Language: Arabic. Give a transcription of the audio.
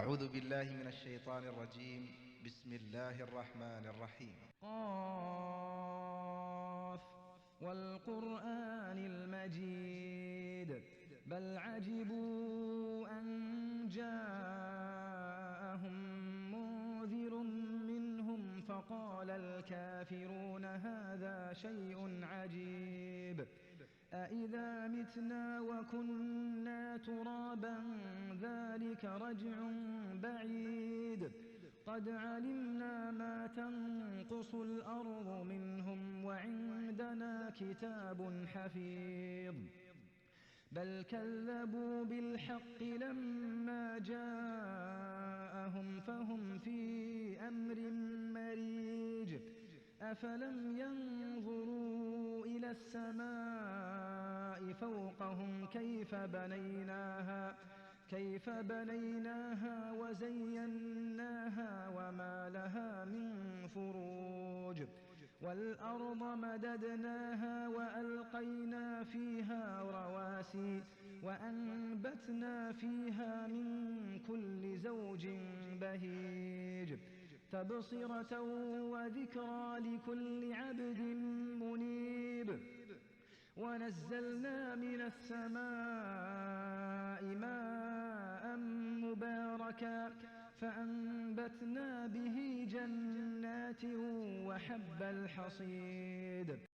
أعوذ بالله من الشيطان الرجيم. بسم الله الرحمن الرحيم. قاف والقرآن المجيد بل عجبوا أن جاءهم منذر منهم فقال الكافرون هذا شيء عجيب أإذا متنا وكنا ترابا ذلك رجع بعيد قد علمنا ما تنقص الأرض منهم وعندنا كتاب حفيظ بل كذبوا بالحق لما جاءهم فهم في أمر مريج أفلم ينظروا إلى السماء فوقهم كيف بنيناها وزيناها وما لها من فروج والأرض مددناها وألقينا فيها رواسي وأنبتنا فيها من كل زوج بهيج تبصرة وذكرى لكل عبد منيب ونزلنا من السماء ماء مباركا فأنبتنا به جنات وحب الحصيد